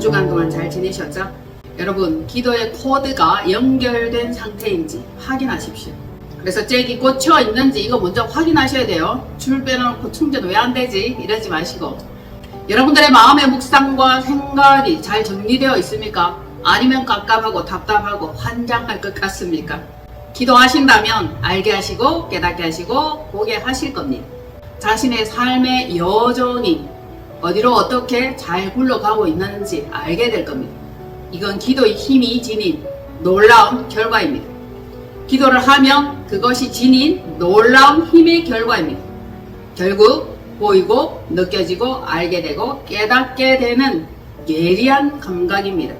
주간 동안 잘 지내셨죠? 여러분, 기도의 코드가 연결된 상태인지 확인하십시오. 그래서 잭이 꽂혀 있는지 이거 먼저 확인하셔야 돼요. 줄 빼놓고 충전 왜 안 되지? 이러지 마시고. 여러분들의 마음의 묵상과 생각이 잘 정리되어 있습니까? 아니면 깝깝하고 답답하고 환장할 것 같습니까? 기도하신다면 알게 하시고 깨닫게 하시고 보게 하실 겁니다. 자신의 삶의 여정이 어디로 어떻게 잘 굴러가고 있는지 알게 될 겁니다. 이건 기도의 힘이 지닌 놀라운 결과입니다. 기도를 하면 그것이 지닌 놀라운 힘의 결과입니다. 결국 보이고 느껴지고 알게 되고 깨닫게 되는 예리한 감각입니다.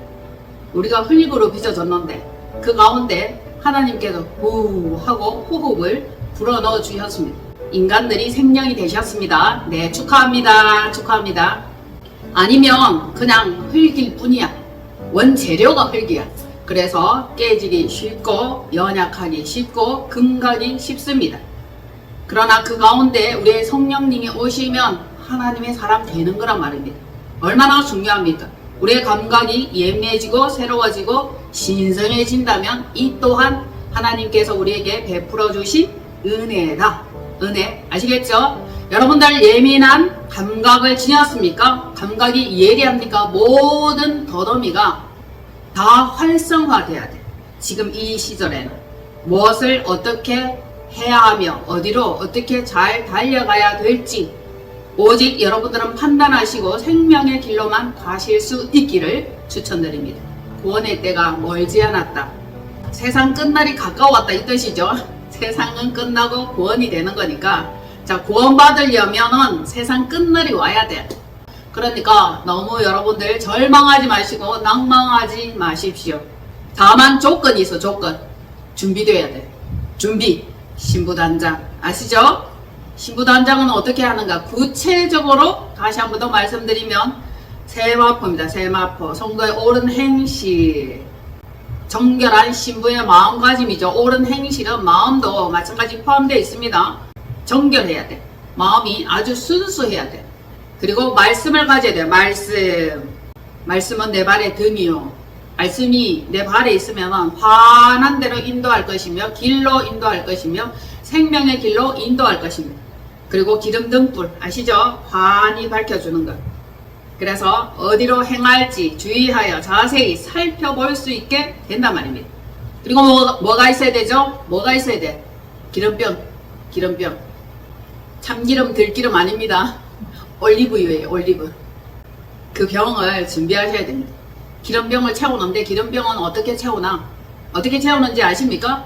우리가 흙으로 빚어졌는데 그 가운데 하나님께서 후 하고 호흡을 불어넣어 주셨습니다. 인간들이 생명이 되셨습니다. 네, 축하합니다. 축하합니다. 아니면 그냥 흙일 뿐이야. 원재료가 흙이야. 그래서 깨지기 쉽고 연약하기 쉽고 금가기 쉽습니다. 그러나 그 가운데 우리의 성령님이 오시면 하나님의 사람 되는 거란 말입니다. 얼마나 중요합니까? 우리의 감각이 예민해지고 새로워지고 신성해진다면 이 또한 하나님께서 우리에게 베풀어 주신 은혜다. 은혜 아시겠죠? 여러분들 예민한 감각을 지녔습니까? 감각이 예리합니까? 모든 더더미가 다 활성화돼야 돼. 지금 이 시절에는 무엇을 어떻게 해야 하며 어디로 어떻게 잘 달려가야 될지 오직 여러분들은 판단하시고 생명의 길로만 가실 수 있기를 추천드립니다. 구원의 때가 멀지 않았다. 세상 끝날이 가까웠다 이 뜻이죠. 세상은 끝나고 구원이 되는 거니까 자, 구원받으려면은 세상 끝날이 와야 돼. 그러니까 너무 여러분들 절망하지 마시고 낭망하지 마십시오. 다만 조건이 있어. 조건 준비돼야 돼. 준비 신부단장 아시죠? 신부단장은 어떻게 하는가? 구체적으로 다시 한 번 더 말씀드리면 세마포입니다. 세마포 성도의 옳은 행실 정결한 신부의 마음가짐이죠. 옳은 행실은 마음도 마찬가지 포함되어 있습니다. 정결해야 돼. 마음이 아주 순수해야 돼. 그리고 말씀을 가져야 돼. 말씀은 내 발의 등이요. 말씀이 내 발에 있으면 환한 대로 인도할 것이며 길로 인도할 것이며 생명의 길로 인도할 것입니다. 그리고 기름 등불 아시죠? 환히 밝혀주는 것. 그래서 어디로 행할지 주의하여 자세히 살펴볼 수 있게 된단 말입니다. 그리고 뭐가 있어야 되죠? 뭐가 있어야 돼? 기름병. 참기름 들기름 아닙니다. 올리브유예요. 올리브. 그 병을 준비하셔야 됩니다. 기름병을 채우는데 기름병은 어떻게 채우나? 어떻게 채우는지 아십니까?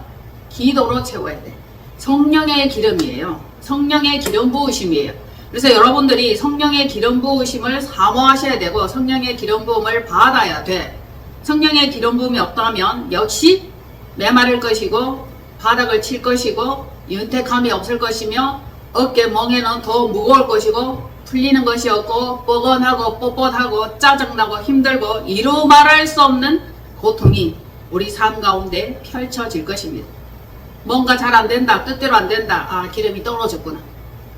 기도로 채워야 돼. 성령의 기름이에요. 성령의 기름 부으심이에요. 그래서 여러분들이 성령의 기름 부으심을 사모하셔야 되고 성령의 기름 부음을 받아야 돼. 성령의 기름 부음이 없다면 역시 메마를 것이고 바닥을 칠 것이고 윤택함이 없을 것이며 어깨 멍에는 더 무거울 것이고 풀리는 것이 없고 뻐근하고 뻣뻣하고 짜증나고 힘들고 이루 말할 수 없는 고통이 우리 삶 가운데 펼쳐질 것입니다. 뭔가 잘 안된다. 뜻대로 안된다. 아, 기름이 떨어졌구나.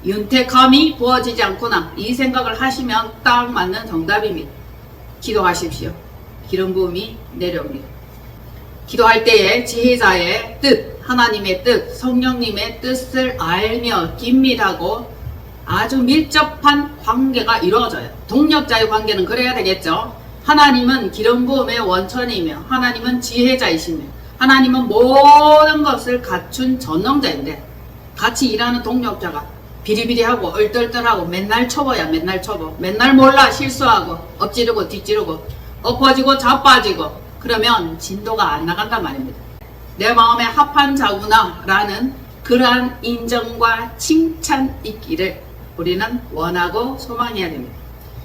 윤택함이 부어지지 않구나. 이 생각을 하시면 딱 맞는 정답입니다. 기도하십시오. 기름 부음이 내려옵니다. 기도할 때에 지혜자의 뜻, 하나님의 뜻, 성령님의 뜻을 알며 긴밀하고 아주 밀접한 관계가 이루어져요. 동력자의 관계는 그래야 되겠죠. 하나님은 기름 부음의 원천이며 하나님은 지혜자이시며 하나님은 모든 것을 갖춘 전능자인데 같이 일하는 동력자가 비리비리하고 얼떨떨하고 맨날 초보야. 맨날 초보. 맨날 몰라. 실수하고 엎지르고 뒤지르고 엎어지고 자빠지고 그러면 진도가 안 나간단 말입니다. 내 마음에 합한 자구나 라는 그러한 인정과 칭찬 있기를 우리는 원하고 소망해야 됩니다.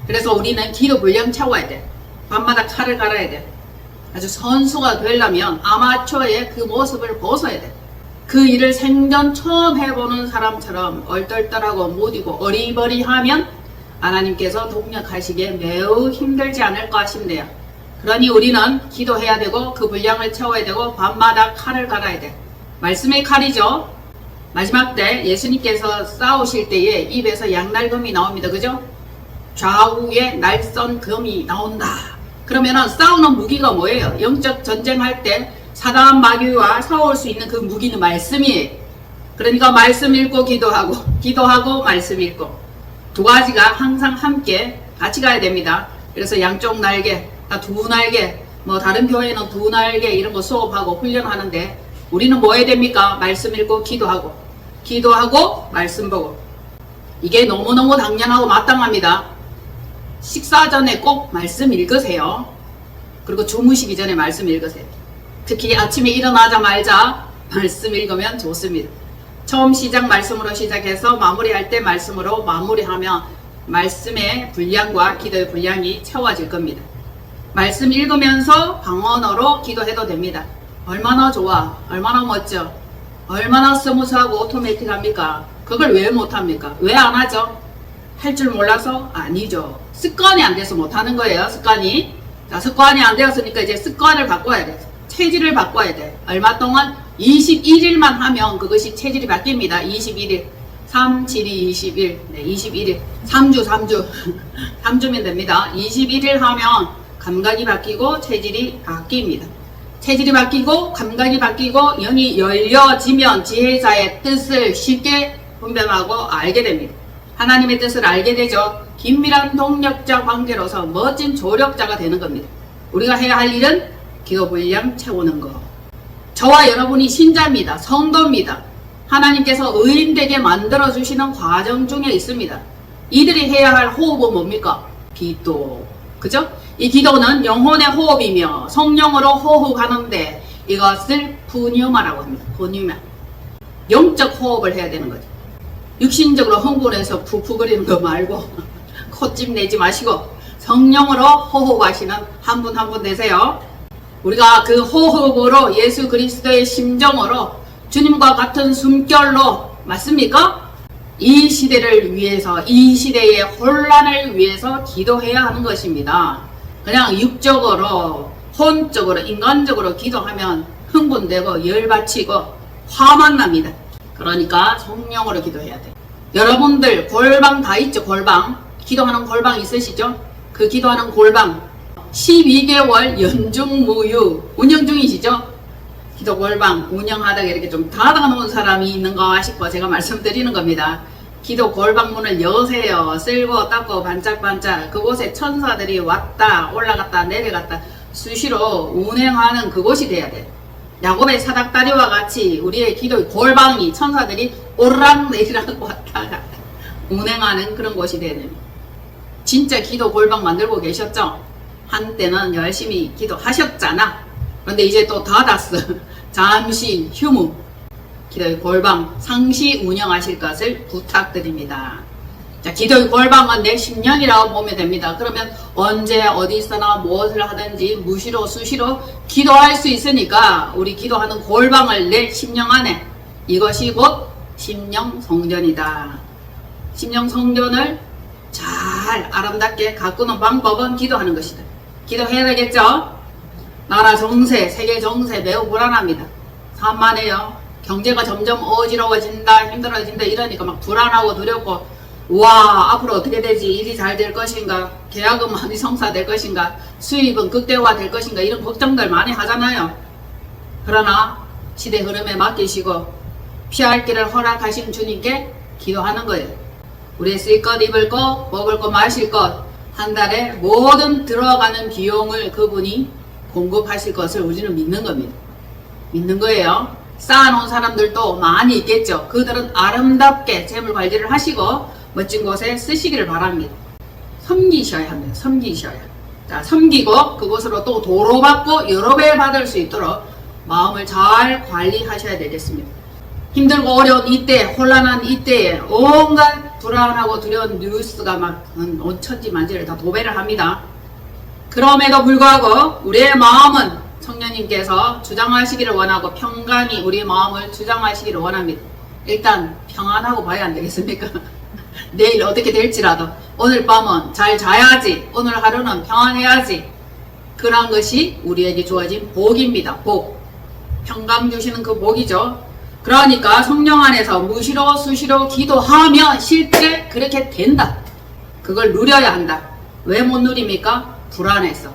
그래서 우리는 기도 분량 채워야 돼. 밤마다 칼을 갈아야 돼. 아주 선수가 되려면 아마추어의 그 모습을 벗어야 돼. 그 일을 생전 처음 해보는 사람처럼 얼떨떨하고 무디고 어리버리하면 하나님께서 동력하시기에 매우 힘들지 않을까 싶네요. 그러니 우리는 기도해야 되고 그 분량을 채워야 되고 밤마다 칼을 갈아야 돼. 말씀의 칼이죠. 마지막 때 예수님께서 싸우실 때에 입에서 양날금이 나옵니다. 그죠? 좌우에 날선 금이 나온다. 그러면은 싸우는 무기가 뭐예요? 영적 전쟁할 때 사단 마귀와 싸울 수 있는 그 무기는 말씀이에요. 그러니까 말씀 읽고 기도하고 기도하고 말씀 읽고 두 가지가 항상 함께 같이 가야 됩니다. 그래서 양쪽 날개, 두 날개, 뭐 다른 교회는 두 날개 이런 거 수업하고 훈련하는데 우리는 뭐 해야 됩니까? 말씀 읽고 기도하고 기도하고 말씀 보고. 이게 너무너무 당연하고 마땅합니다. 식사 전에 꼭 말씀 읽으세요. 그리고 주무시기 전에 말씀 읽으세요. 특히 아침에 일어나자마자 말씀 읽으면 좋습니다. 처음 시작 말씀으로 시작해서 마무리할 때 말씀으로 마무리하면 말씀의 분량과 기도의 분량이 채워질 겁니다. 말씀 읽으면서 방언어로 기도해도 됩니다. 얼마나 좋아, 얼마나 멋져, 얼마나 스무스하고 오토매틱합니까? 그걸 왜 못합니까? 왜 안 하죠? 할 줄 몰라서? 아니죠. 습관이 안 돼서 못하는 거예요. 습관이. 자, 습관이 안 되었으니까 이제 습관을 바꿔야 돼. 체질을 바꿔야 돼. 얼마 동안? 21일만 하면 그것이 체질이 바뀝니다. 21일. 3, 7, 2, 21. 네, 21일. 3주. 3주면 됩니다. 21일 하면 감각이 바뀌고 체질이 바뀝니다. 체질이 바뀌고 감각이 바뀌고 영이 열려지면 지혜자의 뜻을 쉽게 분별하고 알게 됩니다. 하나님의 뜻을 알게 되죠. 긴밀한 동력자 관계로서 멋진 조력자가 되는 겁니다. 우리가 해야 할 일은 기도 분량 채우는 거. 저와 여러분이 신자입니다. 성도입니다. 하나님께서 의인되게 만들어주시는 과정 중에 있습니다. 이들이 해야 할 호흡은 뭡니까? 기도. 그죠? 이 기도는 영혼의 호흡이며 성령으로 호흡하는데 이것을 푸뉴마라고 합니다. 푸뉴마. 영적 호흡을 해야 되는 거죠. 육신적으로 흥분해서 푸푸거리는 거 말고 콧짐 내지 마시고 성령으로 호흡하시는 한 분 한 분 되세요. 우리가 그 호흡으로 예수 그리스도의 심정으로 주님과 같은 숨결로 맞습니까? 이 시대를 위해서 이 시대의 혼란을 위해서 기도해야 하는 것입니다. 그냥 육적으로 혼적으로 인간적으로 기도하면 흥분되고 열받치고 화만 납니다. 그러니까 성령으로 기도해야 돼. 여러분들 골방 다 있죠? 골방. 기도하는 골방 있으시죠? 그 기도하는 골방 12개월 연중무휴 운영 중이시죠? 기도 골방 운영하다가 이렇게 좀 닫아 놓은 사람이 있는가 싶어 제가 말씀드리는 겁니다. 기도 골방 문을 여세요. 쓸고 닦고 반짝반짝 그곳에 천사들이 왔다 올라갔다 내려갔다 수시로 운행하는 그곳이 돼야 돼. 야곱의 사닥다리와 같이 우리의 기도 골방이 천사들이 오르락내리락 왔다 갔다 운행하는 그런 곳이 돼야 됩니다. 진짜 기도 골방 만들고 계셨죠? 한때는 열심히 기도하셨잖아. 그런데 이제 또 닫았어. 잠시 휴무. 기도의 골방 상시 운영하실 것을 부탁드립니다. 자, 기도의 골방은 내 심령이라고 보면 됩니다. 그러면 언제 어디서나 무엇을 하든지 무시로 수시로 기도할 수 있으니까 우리 기도하는 골방을 내 심령 안에 이것이 곧 심령 성전이다. 심령 성전을 잘 아름답게 가꾸는 방법은 기도하는 것이다. 기도해야 되겠죠? 나라 정세, 세계 정세 매우 불안합니다. 산만해요. 경제가 점점 어지러워진다, 힘들어진다 이러니까 막 불안하고 두렵고 와 앞으로 어떻게 되지? 일이 잘 될 것인가? 계약은 많이 성사될 것인가? 수입은 극대화 될 것인가? 이런 걱정들 많이 하잖아요. 그러나 시대 흐름에 맡기시고 피할 길을 허락하신 주님께 기도하는 거예요. 우리의 쓸 것, 입을 것, 먹을 것, 마실 것 한 달에 모든 들어가는 비용을 그분이 공급하실 것을 우리는 믿는 겁니다. 믿는 거예요. 쌓아놓은 사람들도 많이 있겠죠. 그들은 아름답게 재물 관리를 하시고 멋진 곳에 쓰시기를 바랍니다. 섬기셔야 합니다. 섬기셔야. 자, 섬기고 그곳으로 또 도로받고 여러 배 받을 수 있도록 마음을 잘 관리하셔야 되겠습니다. 힘들고 어려운 이때, 혼란한 이때에 온갖 불안하고 두려운 뉴스가 막 온 천지 만지를 다 도배를 합니다. 그럼에도 불구하고 우리의 마음은 청년님께서 주장하시기를 원하고 평강이 우리의 마음을 주장하시기를 원합니다. 일단 평안하고 봐야 안 되겠습니까? 내일 어떻게 될지라도 오늘 밤은 잘 자야지. 오늘 하루는 평안해야지. 그런 것이 우리에게 주어진 복입니다. 복. 평강 주시는 그 복이죠. 그러니까 성령 안에서 무시로 수시로 기도하면 실제 그렇게 된다. 그걸 누려야 한다. 왜 못 누립니까? 불안해서.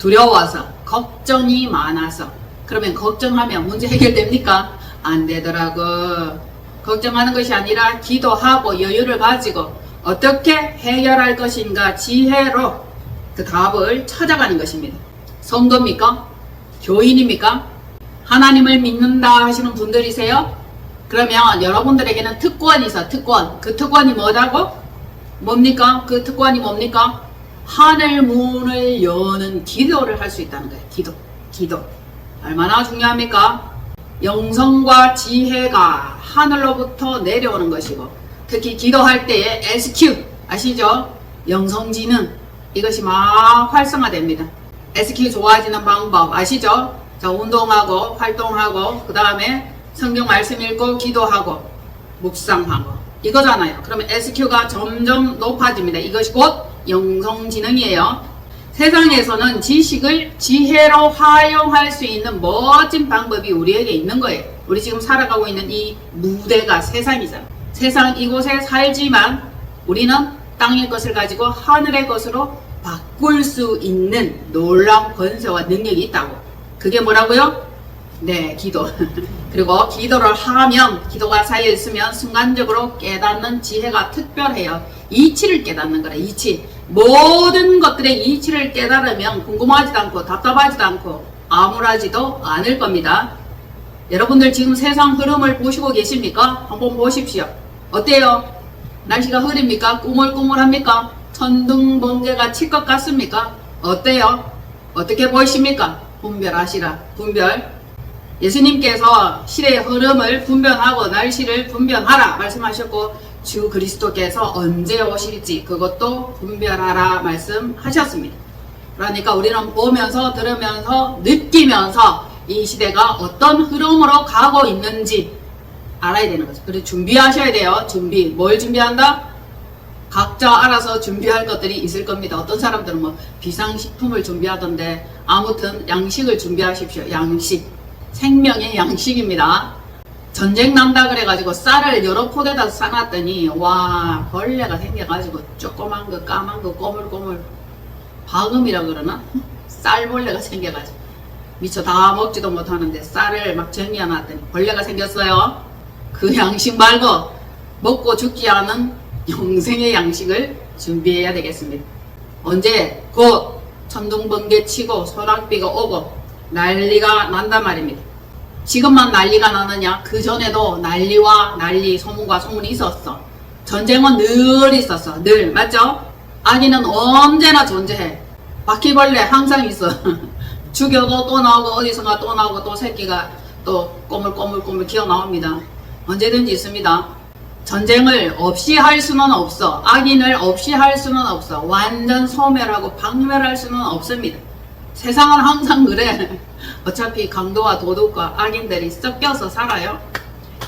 두려워서, 걱정이 많아서. 그러면 걱정하면 문제 해결됩니까? 안 되더라고. 걱정하는 것이 아니라 기도하고 여유를 가지고 어떻게 해결할 것인가 지혜로 그 답을 찾아가는 것입니다. 성도입니까? 교인입니까? 하나님을 믿는다 하시는 분들이세요? 그러면 여러분들에게는 특권이 있어. 특권. 그 특권이 뭐라고? 뭡니까? 그 특권이 뭡니까? 하늘 문을 여는 기도를 할 수 있다는 거예요. 기도. 얼마나 중요합니까? 영성과 지혜가 하늘로부터 내려오는 것이고, 특히 기도할 때에 SQ 아시죠? 영성지능 이것이 막 활성화됩니다. SQ 좋아지는 방법 아시죠? 자, 운동하고 활동하고 그 다음에 성경 말씀 읽고 기도하고 묵상하고 이거잖아요. 그러면 SQ가 점점 높아집니다. 이것이 곧 영성지능이에요. 세상에서는 지식을 지혜로 활용할 수 있는 멋진 방법이 우리에게 있는 거예요. 우리 지금 살아가고 있는 이 무대가 세상이잖아요. 세상 이곳에 살지만 우리는 땅의 것을 가지고 하늘의 것으로 바꿀 수 있는 놀라운 권세와 능력이 있다고. 그게 뭐라고요? 네, 기도. 그리고 기도를 하면, 기도가 쌓여 있으면 순간적으로 깨닫는 지혜가 특별해요. 이치를 깨닫는 거라. 이치. 모든 것들의 이치를 깨달으면 궁금하지도 않고 답답하지도 않고 암울하지도 않을 겁니다. 여러분들 지금 세상 흐름을 보시고 계십니까? 한번 보십시오. 어때요? 날씨가 흐립니까? 꾸물꾸물합니까? 천둥번개가 칠 것 같습니까? 어때요? 어떻게 보이십니까? 분별하시라. 분별. 예수님께서 시대의 흐름을 분별하고 날씨를 분별하라 말씀하셨고, 주 그리스도께서 언제 오실지 그것도 분별하라 말씀하셨습니다. 그러니까 우리는 보면서 들으면서 느끼면서 이 시대가 어떤 흐름으로 가고 있는지 알아야 되는 거죠. 그리고 준비하셔야 돼요. 준비. 뭘 준비한다? 각자 알아서 준비할 것들이 있을 겁니다. 어떤 사람들은 뭐 비상식품을 준비하던데, 아무튼 양식을 준비하십시오. 양식. 생명의 양식입니다. 전쟁 난다 그래가지고 쌀을 여러 포대다 싸놨더니 와, 벌레가 생겨가지고 조그만 거 까만 거 꼬물꼬물 방음이라 그러나? 쌀벌레가 생겨가지고 미처 다 먹지도 못하는데 쌀을 막 정리해놨더니 벌레가 생겼어요. 그 양식 말고 먹고 죽지 않은 영생의 양식을 준비해야 되겠습니다. 언제? 곧 천둥번개 치고 소낙비가 오고 난리가 난단 말입니다. 지금만 난리가 나느냐? 그 전에도 난리와 난리, 소문과 소문이 있었어. 전쟁은 늘 있었어. 늘. 맞죠? 악인은 언제나 존재해. 바퀴벌레 항상 있어. 죽여도 또 나오고 어디선가 또 나오고 또 새끼가 또 꼬물꼬물꼬물 기어 나옵니다. 언제든지 있습니다. 전쟁을 없이 할 수는 없어. 악인을 없이 할 수는 없어. 완전 소멸하고 박멸할 수는 없습니다. 세상은 항상 그래. 어차피 강도와 도둑과 악인들이 섞여서 살아요.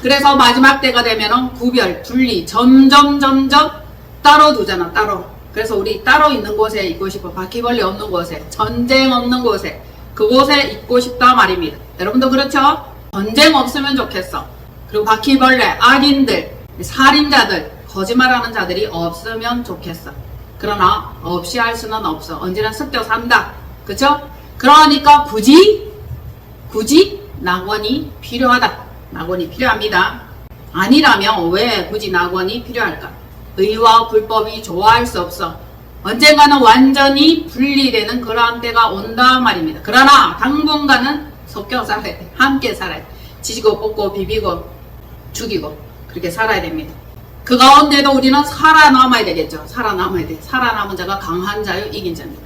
그래서 마지막 때가 되면은 구별, 분리, 점점 따로 두잖아. 따로. 그래서 우리 따로 있는 곳에 있고 싶어. 바퀴벌레 없는 곳에, 전쟁 없는 곳에, 그곳에 있고 싶다 말입니다. 여러분도 그렇죠? 전쟁 없으면 좋겠어. 그리고 바퀴벌레, 악인들, 살인자들, 거짓말하는 자들이 없으면 좋겠어. 그러나 없이 할 수는 없어. 언제나 섞여 산다. 그쵸? 그러니까 굳이 낙원이 필요하다. 낙원이 필요합니다. 아니라면 왜 굳이 낙원이 필요할까? 의와 불법이 좋아할 수 없어. 언젠가는 완전히 분리되는 그러한 때가 온다 말입니다. 그러나 당분간은 섞여 살아야 돼. 함께 살아야 돼. 지지고 볶고 비비고 죽이고 그렇게 살아야 됩니다. 그 가운데도 우리는 살아남아야 되겠죠. 살아남아야 돼. 살아남은 자가 강한 자요 이긴 자입니다.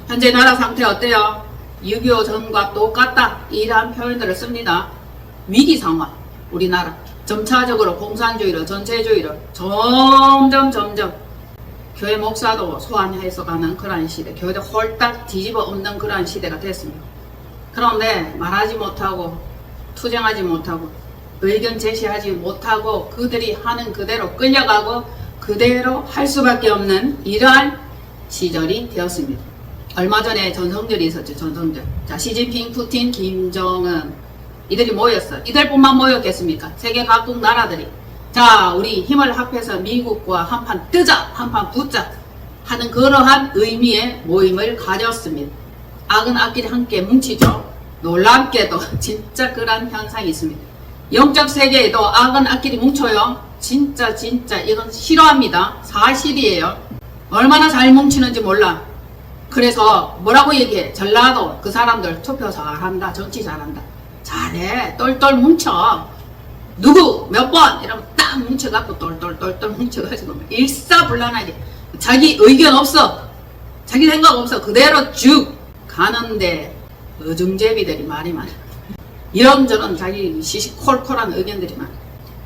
현재 나라 상태 어때요? 6.25 전과 똑같다. 이러한 표현들을 씁니다. 위기 상황. 우리나라 점차적으로 공산주의로 전체주의로 점점 교회 목사도 소환해서 가는 그러한 시대, 교회도 홀딱 뒤집어 엎는 그러한 시대가 됐습니다. 그런데 말하지 못하고 투쟁하지 못하고 의견 제시하지 못하고 그들이 하는 그대로 끌려가고 그대로 할 수밖에 없는 이러한 시절이 되었습니다. 얼마 전에 전성절이 있었죠. 전성절. 자, 시진핑, 푸틴, 김정은 이들이 모였어. 이들뿐만 모였겠습니까? 세계 각국 나라들이. 자, 우리 힘을 합해서 미국과 한판 뜨자, 한판 붙자 하는 그러한 의미의 모임을 가졌습니다. 악은 악끼리 함께 뭉치죠. 놀랍게도 진짜 그런 현상이 있습니다. 영적 세계에도 악은 악끼리 뭉쳐요. 진짜 이건 싫어합니다. 사실이에요. 얼마나 잘 뭉치는지 몰라. 그래서 뭐라고 얘기해? 전라도 그 사람들 투표 잘한다, 정치 잘한다. 잘해, 똘똘 뭉쳐. 누구 몇 번 이러면 딱 뭉쳐갖고 똘똘 뭉쳐가지고 일사불란하게 자기 의견 없어, 자기 생각 없어, 그대로 쭉 가는데 어중제비들이 말이 많아. 이런저런 자기 시시콜콜한 의견들이 많아.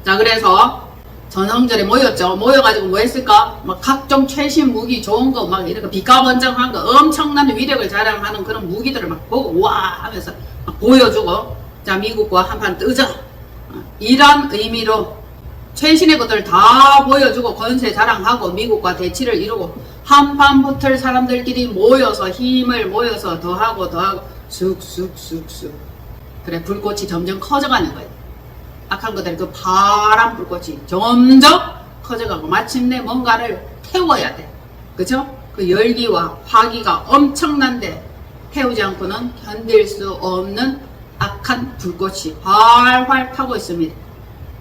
자, 그래서 전성절에 모였죠. 모여가지고 뭐 했을까? 막 각종 최신 무기 좋은 거 막 이렇게 비가번장한 거 엄청난 위력을 자랑하는 그런 무기들을 막 보고 와 하면서 막 보여주고, 자, 미국과 한판 뜨자, 이런 의미로 최신의 것들 다 보여주고 권세 자랑하고 미국과 대치를 이루고 한판 붙을 사람들끼리 모여서 힘을 모여서 더하고 쑥쑥쑥쑥. 그래, 불꽃이 점점 커져가는 거예요. 악한 것들 그 파란 불꽃이 점점 커져가고 마침내 뭔가를 태워야 돼. 그쵸? 그 열기와 화기가 엄청난데 태우지 않고는 견딜 수 없는 악한 불꽃이 활활 타고 있습니다.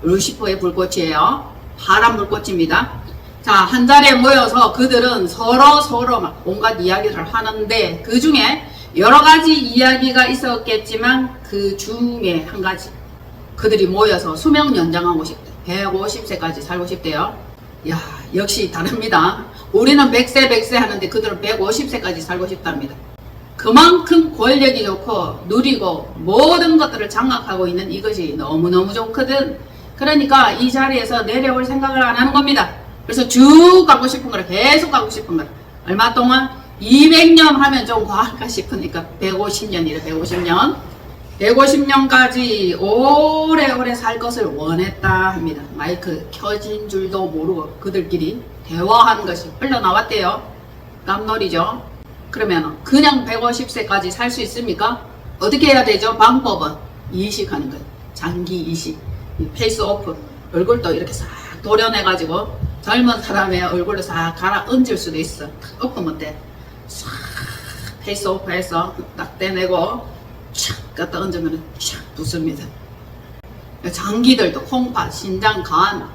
루시퍼의 불꽃이에요. 파란 불꽃입니다. 자, 한 자리에 모여서 그들은 서로 막 온갖 이야기를 하는데 그 중에 여러 가지 이야기가 있었겠지만 그 중에 한 가지, 그들이 모여서 수명 연장하고 싶대. 150세까지 살고 싶대요. 야, 역시 다릅니다. 우리는 100세 하는데 그들은 150세까지 살고 싶답니다. 그만큼 권력이 좋고 누리고 모든 것들을 장악하고 있는 이것이 너무너무 좋거든. 그러니까 이 자리에서 내려올 생각을 안 하는 겁니다. 그래서 쭉 가고 싶은 거라, 계속 가고 싶은 거라. 얼마 동안? 200년 하면 좀 과할까 싶으니까 150년이래. 150년까지 오래오래 살 것을 원했다 합니다. 마이크 켜진 줄도 모르고 그들끼리 대화하는 것이 흘러나왔대요. 깜놀이죠. 그러면 그냥 150세까지 살 수 있습니까? 어떻게 해야 되죠? 방법은 이식하는 거예요. 장기 이식, 페이스 오프, 얼굴도 이렇게 싹 도려내가지고 젊은 사람의 얼굴로 싹 갈아 얹을 수도 있어. 엎으면 돼. 싹 페이스 오프해서 딱 떼내고 촥 갖다 얹으면 촥 붙습니다. 장기들도 콩팥, 신장, 간,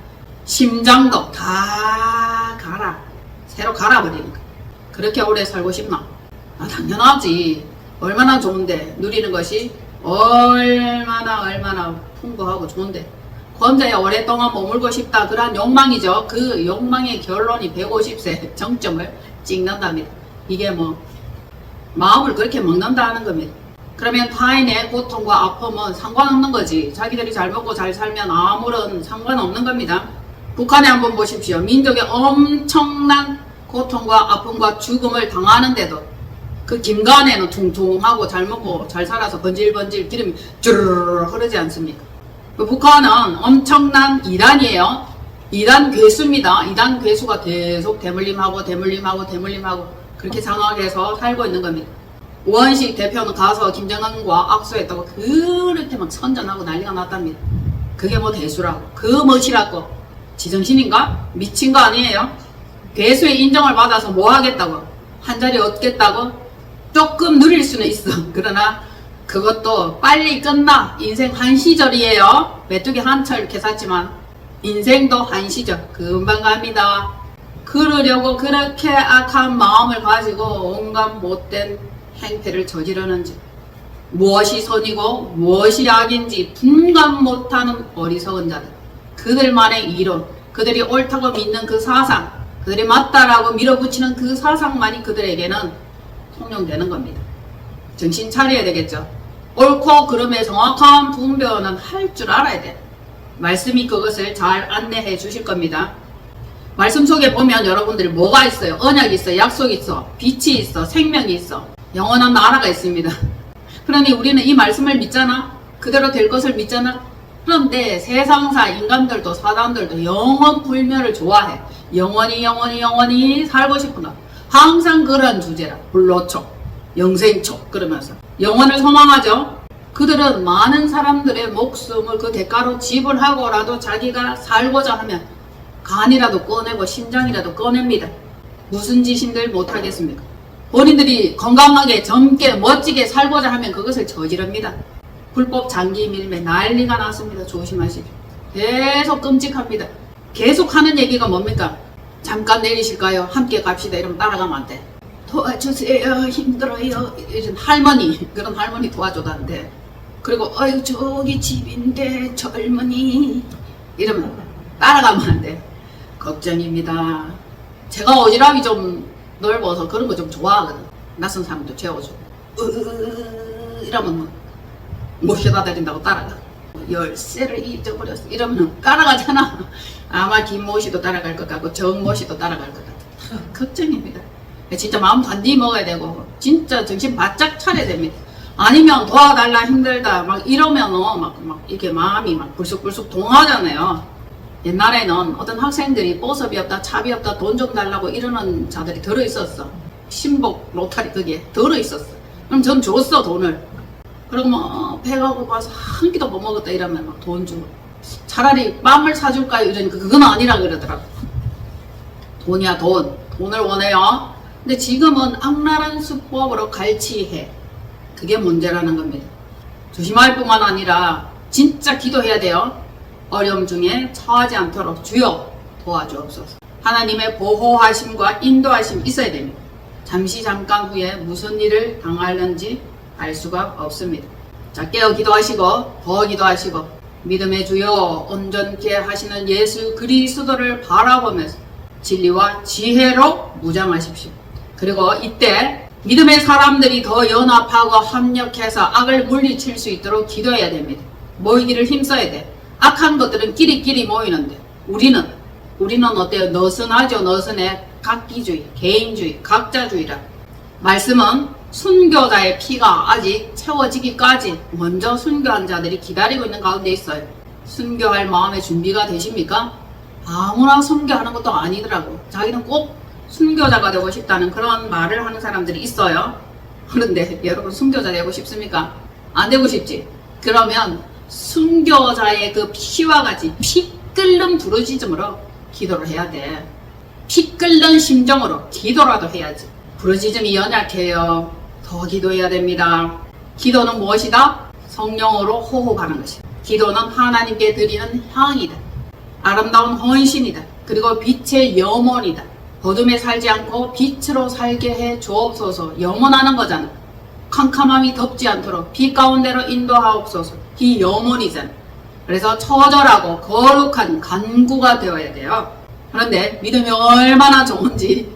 심장도 다 갈아, 새로 갈아버리는 거야. 그렇게 오래 살고 싶나? 아, 당연하지. 얼마나 좋은데, 누리는 것이 얼마나 풍부하고 좋은데. 권자야 오랫동안 머물고 싶다, 그런 욕망이죠. 그 욕망의 결론이 150세 정점을 찍는답니다. 이게 뭐 마음을 그렇게 먹는다 는 겁니다. 그러면 타인의 고통과 아픔은 상관없는 거지. 자기들이 잘 먹고 잘 살면 아무런 상관없는 겁니다. 북한에 한번 보십시오. 민족의 엄청난 고통과 아픔과 죽음을 당하는데도 그 김간에는 퉁퉁하고 잘 먹고 잘 살아서 번질번질 기름이 쭈르르 흐르지 않습니까? 그 북한은 엄청난 이단이에요. 이단 괴수입니다. 이단 괴수가 계속 대물림하고 그렇게 장악해서 살고 있는 겁니다. 우원식 대표는 가서 김정은과 악수했다고 그렇게 막 선전하고 난리가 났답니다. 그게 뭐 대수라고, 그 멋이라고. 지정신인가? 미친 거 아니에요? 괴수의 인정을 받아서 뭐 하겠다고? 한 자리 얻겠다고? 조금 누릴 수는 있어. 그러나 그것도 빨리 끝나. 인생 한 시절이에요. 메뚜기 한철 이렇게 샀지만 인생도 한 시절 금방 갑니다. 그러려고 그렇게 악한 마음을 가지고 온갖 못된 행태를 저지르는지, 무엇이 선이고 무엇이 악인지 분간 못하는 어리석은 자들, 그들만의 이론, 그들이 옳다고 믿는 그 사상, 그들이 맞다라고 밀어붙이는 그 사상만이 그들에게는 통용되는 겁니다. 정신 차려야 되겠죠. 옳고 그름의 정확한 분별은 할 줄 알아야 돼. 말씀이 그것을 잘 안내해 주실 겁니다. 말씀 속에 보면 여러분들이 뭐가 있어요? 언약이 있어, 약속이 있어, 빛이 있어, 생명이 있어, 영원한 나라가 있습니다. 그러니 우리는 이 말씀을 믿잖아. 그대로 될 것을 믿잖아. 그런데 세상사 인간들도 사단들도 영원 불멸을 좋아해. 영원히 살고 싶구나. 항상 그런 주제라. 불로촉, 영생촉 그러면서 영원을 소망하죠. 그들은 많은 사람들의 목숨을 그 대가로 지불하고라도 자기가 살고자 하면 간이라도 꺼내고 심장이라도 꺼냅니다. 무슨 짓인들 못하겠습니까? 본인들이 건강하게 젊게 멋지게 살고자 하면 그것을 저지릅니다. 불법 장기 밀매 난리가 났습니다. 조심하십시오. 계속 끔찍합니다. 계속 하는 얘기가 뭡니까? 잠깐 내리실까요? 함께 갑시다. 이러면 따라가면 안 돼. 도와주세요. 힘들어요. 이런 할머니, 그런 할머니 도와줘다는데. 그리고 어유 저기 집인데 젊은이 이러면 따라가면 안 돼. 걱정입니다. 제가 어지럼이 좀 넓어서 그런 거 좀 좋아하거든. 낯선 사람도 재워주고 이러면 모셔다 드린다고 따라가. 열쇠를 잊어버렸어 이러면 따라가잖아. 아마 김모씨도 따라갈 것 같고 정모씨도 따라갈 것 같아. 걱정입니다. 진짜 마음 단디 먹어야 되고 진짜 정신 바짝 차려야 됩니다. 아니면 도와달라 힘들다 막 이러면 막 이렇게 마음이 막 불쑥불쑥 동하잖아요. 옛날에는 어떤 학생들이 버스비 없다 차비 없다 돈 좀 달라고 이러는 자들이 들어있었어. 신복 로타리 그게 들어있었어. 그럼 전 줬어 돈을. 그리고 뭐 배가 고파서 한 끼도 못 먹었다 이러면 막 돈 주고 차라리 빵을 사줄까요 이러니까 그건 아니라 그러더라고. 돈이야 돈을 원해요. 근데 지금은 악랄한 수법으로 갈취해. 그게 문제라는 겁니다. 조심할 뿐만 아니라 진짜 기도해야 돼요. 어려움 중에 처하지 않도록 주여 도와주옵소서. 하나님의 보호하심과 인도하심 있어야 됩니다. 잠깐 후에 무슨 일을 당하는지 알 수가 없습니다. 자, 깨어 기도하시고 더 기도하시고 믿음의 주여 온전케 하시는 예수 그리스도를 바라보면서 진리와 지혜로 무장하십시오. 그리고 이때 믿음의 사람들이 더 연합하고 합력해서 악을 물리칠 수 있도록 기도해야 됩니다. 모이기를 힘써야 돼. 악한 것들은 끼리끼리 모이는데 우리는 어때요? 너슨하죠. 너슨해. 각기주의, 개인주의, 각자주의라. 말씀은 순교자의 피가 아직 채워지기까지 먼저 순교한 자들이 기다리고 있는 가운데 있어요. 순교할 마음의 준비가 되십니까? 아무나 순교하는 것도 아니더라고. 자기는 꼭 순교자가 되고 싶다는 그런 말을 하는 사람들이 있어요. 그런데 여러분 순교자 되고 싶습니까? 안 되고 싶지? 그러면 순교자의 그 피와 같이 피 끓는 부르짖음으로 기도를 해야 돼. 피 끓는 심정으로 기도라도 해야지. 부르짖음이 연약해요. 더 기도해야 됩니다. 기도는 무엇이다? 성령으로 호흡하는 것이다. 기도는 하나님께 드리는 향이다. 아름다운 헌신이다. 그리고 빛의 염원이다. 어둠에 살지 않고 빛으로 살게 해 주옵소서. 염원하는 거잖아. 캄캄함이 덮지 않도록 빛 가운데로 인도하옵소서. 이 염원이잖아. 그래서 처절하고 거룩한 간구가 되어야 돼요. 그런데 믿음이 얼마나 좋은지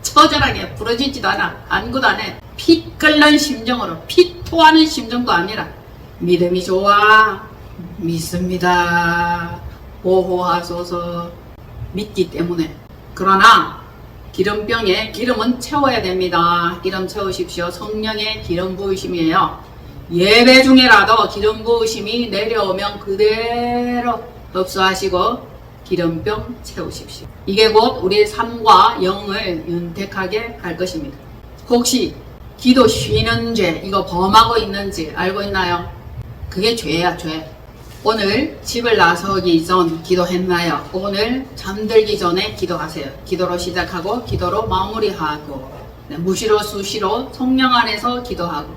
처절하게 부러지지도 않아. 간구도 안 해. 피 끓는 심정으로 피 토하는 심정도 아니라 믿음이 좋아. 믿습니다. 보호하소서. 믿기 때문에. 그러나 기름병에 기름은 채워야 됩니다. 기름 채우십시오. 성령의 기름 부으심이에요. 예배 중에라도 기름 부으심이 내려오면 그대로 흡수하시고 기름병 채우십시오. 이게 곧 우리의 삶과 영을 윤택하게 할 것입니다. 혹시 기도 쉬는 죄 이거 범하고 있는지 알고 있나요? 그게 죄야 죄. 오늘 집을 나서기 전 기도했나요? 오늘 잠들기 전에 기도하세요. 기도로 시작하고 기도로 마무리하고 무시로 수시로 성령 안에서 기도하고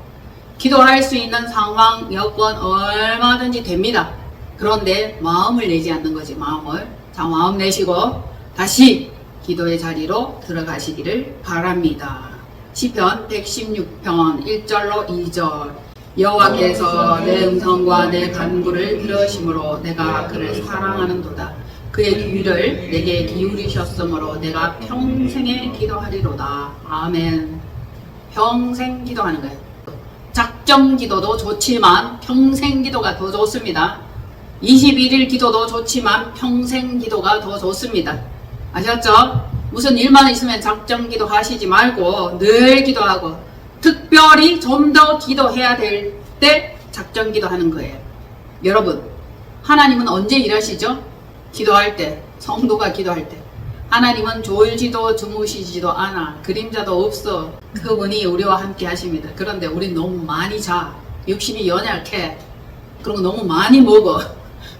기도할 수 있는 상황 여건 얼마든지 됩니다. 그런데 마음을 내지 않는 거지. 마음을. 자, 마음 내시고 다시 기도의 자리로 들어가시기를 바랍니다. 시편 116편 1절로 2절 여호와께서 내 음성과 내 간구를 들으심으로 내가 그를 사랑하는도다. 그의 귀를 내게 기울이셨으므로 내가 평생에 기도하리로다. 아멘. 평생 기도하는 거예요. 작정 기도도 좋지만 평생 기도가 더 좋습니다. 21일 기도도 좋지만 평생 기도가 더 좋습니다. 아셨죠? 무슨 일만 있으면 작정 기도 하시지 말고 늘 기도하고 특별히 좀 더 기도해야 될 때 작정 기도하는 거예요. 여러분, 하나님은 언제 일하시죠? 기도할 때, 성도가 기도할 때. 하나님은 졸지도 주무시지도 않아. 그림자도 없어. 그분이 우리와 함께 하십니다. 그런데 우린 너무 많이 자. 육신이 연약해. 그리고 너무 많이 먹어.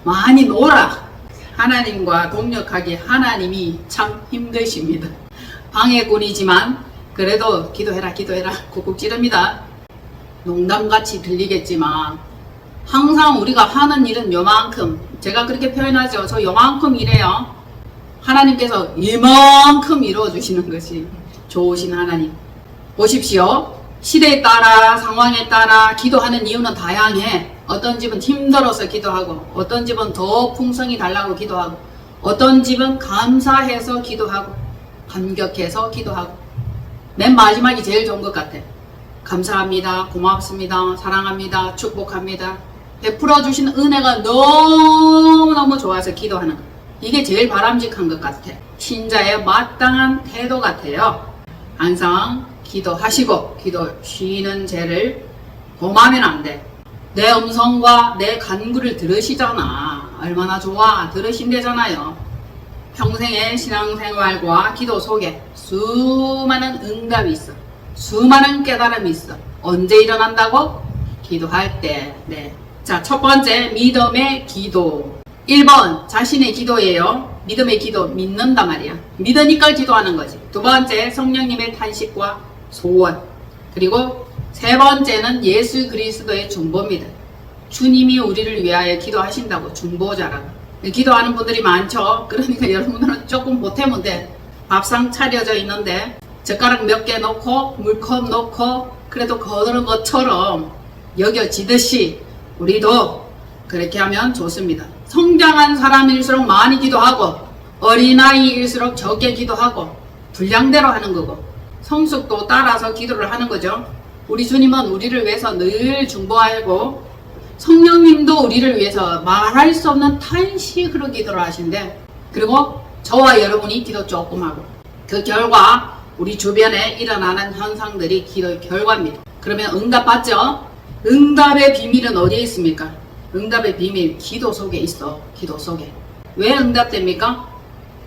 많이 놀아. 하나님과 동력하기 하나님이 참 힘드십니다. 방해꾼이지만 그래도 기도해라 기도해라 쿡쿡 찌릅니다. 농담같이 들리겠지만 항상 우리가 하는 일은 요만큼, 제가 그렇게 표현하죠. 저 요만큼 일해요. 하나님께서 이만큼 이루어주시는 것이 좋으신 하나님. 보십시오. 시대에 따라 상황에 따라 기도하는 이유는 다양해. 어떤 집은 힘들어서 기도하고, 어떤 집은 더 풍성이 달라고 기도하고, 어떤 집은 감사해서 기도하고, 감격해서 기도하고. 맨 마지막이 제일 좋은 것 같아. 감사합니다, 고맙습니다, 사랑합니다, 축복합니다. 베풀어 주신 은혜가 너무너무 좋아서 기도하는 것. 이게 제일 바람직한 것 같아. 신자의 마땅한 태도 같아요. 항상 기도하시고 기도 쉬는 죄를 범하면 안 돼. 내 음성과 내 간구를 들으시잖아. 얼마나 좋아. 들으신대잖아요. 평생의 신앙생활과 기도 속에 수많은 응답이 있어. 수많은 깨달음이 있어. 언제 일어난다고? 기도할 때. 네. 자, 첫 번째, 믿음의 기도. 1번, 자신의 기도예요. 믿음의 기도, 믿는단 말이야. 믿으니까 기도하는 거지. 두 번째, 성령님의 탄식과 소원. 그리고 세 번째는 예수 그리스도의 중보입니다. 주님이 우리를 위하여 기도하신다고, 중보자라고. 기도하는 분들이 많죠. 그러니까 여러분들은 조금 보태면 돼. 밥상 차려져 있는데 젓가락 몇 개 넣고 물컵 넣고 그래도 거두는 것처럼 여겨지듯이 우리도 그렇게 하면 좋습니다. 성장한 사람일수록 많이 기도하고, 어린아이일수록 적게 기도하고, 분량대로 하는 거고, 성숙도 따라서 기도를 하는 거죠. 우리 주님은 우리를 위해서 늘 중보하고, 성령님도 우리를 위해서 말할 수 없는 탄식으로 기도를 하신대. 그리고 저와 여러분이 기도 조금 하고, 그 결과 우리 주변에 일어나는 현상들이 기도의 결과입니다. 그러면 응답받죠? 응답의 비밀은 어디에 있습니까? 응답의 비밀, 기도 속에 있어. 기도 속에. 왜 응답됩니까?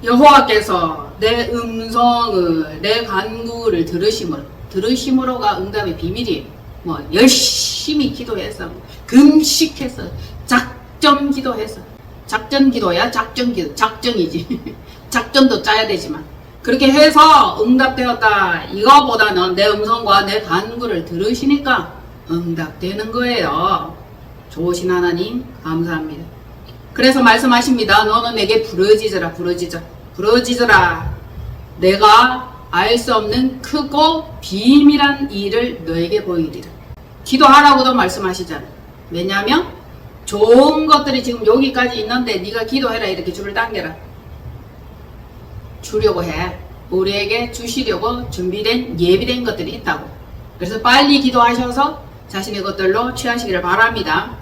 여호와께서 내 음성을, 내 간구를 들으심으로가 응답의 비밀이에요. 뭐 열심히 기도해서, 금식해서, 작전 기도해서. 작전 기도야? 작전 기도. 작전이지. 작전도 짜야 되지만. 그렇게 해서 응답되었다. 이거보다는 내 음성과 내 간구를 들으시니까 응답되는 거예요. 좋으신 하나님 감사합니다. 그래서 말씀하십니다. 너는 내게 부르짖으라. 부르짖으라. 내가 알 수 없는 크고 비밀한 일을 너에게 보이리라. 기도하라고도 말씀하시잖아요. 왜냐하면 좋은 것들이 지금 여기까지 있는데 네가 기도해라. 이렇게 줄을 당겨라. 주려고 해. 우리에게 주시려고 준비된 예비된 것들이 있다고. 그래서 빨리 기도하셔서 자신의 것들로 취하시기를 바랍니다.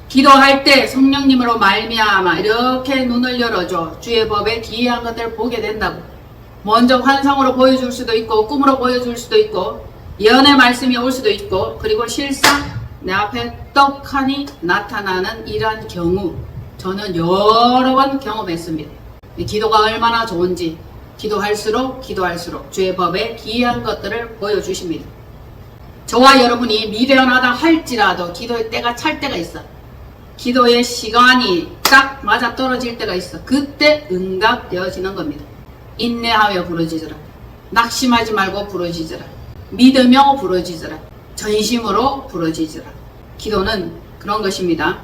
기도할 때 성령님으로 말미암아 이렇게 눈을 열어줘. 주의 법에 기이한 것들을 보게 된다고. 먼저 환상으로 보여줄 수도 있고, 꿈으로 보여줄 수도 있고, 예언의 말씀이 올 수도 있고, 그리고 실상 내 앞에 떡하니 나타나는 이러한 경우 저는 여러 번 경험했습니다. 기도가 얼마나 좋은지 기도할수록 주의 법에 기이한 것들을 보여주십니다. 저와 여러분이 미련하다 할지라도 기도의 때가 찰 때가 있어. 기도의 시간이 딱 맞아 떨어질 때가 있어. 그때 응답되어지는 겁니다. 인내하여 부르짖으라. 낙심하지 말고 부르짖으라. 믿으며 부르짖으라. 전심으로 부르짖으라. 기도는 그런 것입니다.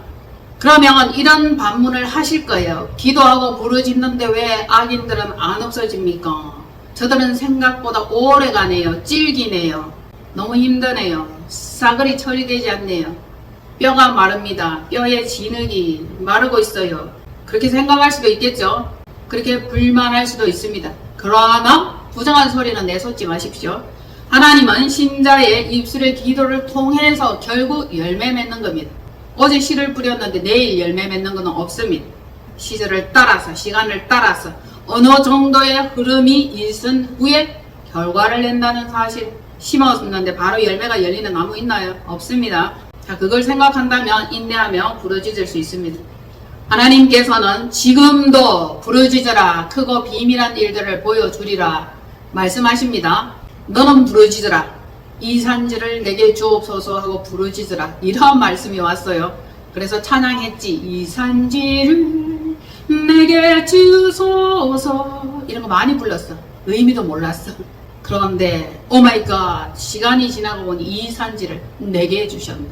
그러면 이런 반문을 하실 거예요. 기도하고 부르짖는데 왜 악인들은 안 없어집니까? 저들은 생각보다 오래 가네요. 질기네요. 너무 힘드네요. 싸그리 처리되지 않네요. 뼈가 마릅니다. 뼈의 진흙이 마르고 있어요. 그렇게 생각할 수도 있겠죠. 그렇게 불만할 수도 있습니다. 그러나 부정한 소리는 내쏟지 마십시오. 하나님은 신자의 입술의 기도를 통해서 결국 열매 맺는 겁니다. 어제 씨를 뿌렸는데 내일 열매 맺는 것은 없습니다. 시절을 따라서, 시간을 따라서 어느 정도의 흐름이 있은 후에 결과를 낸다는 사실. 심었는데 바로 열매가 열리는 나무 있나요? 없습니다. 자, 그걸 생각한다면 인내하며 부르짖을 수 있습니다. 하나님께서는 지금도 부르짖으라. 크고 비밀한 일들을 보여주리라 말씀하십니다. 너는 부르짖으라. 이 산지를 내게 주옵소서 하고 부르짖으라. 이런 말씀이 왔어요. 그래서 찬양했지. 이 산지를 내게 주소서. 이런 거 많이 불렀어. 의미도 몰랐어. 그런데 오마이갓, 시간이 지나고 보니 이 산지를 내게 해주셨네.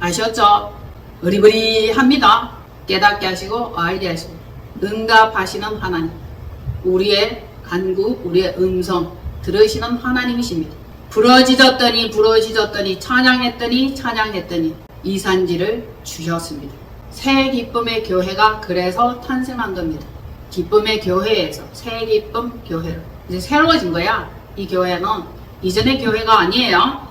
아셨죠? 어리버리합니다. 깨닫게 하시고 알게 하시고 응답하시는 하나님, 우리의 간구, 우리의 음성 들으시는 하나님이십니다. 부러지졌더니 찬양했더니 이 산지를 주셨습니다. 새 기쁨의 교회가 그래서 탄생한 겁니다. 기쁨의 교회에서 새 기쁨 교회로 이제 새로워진 거야. 이 교회는 이전의 교회가 아니에요.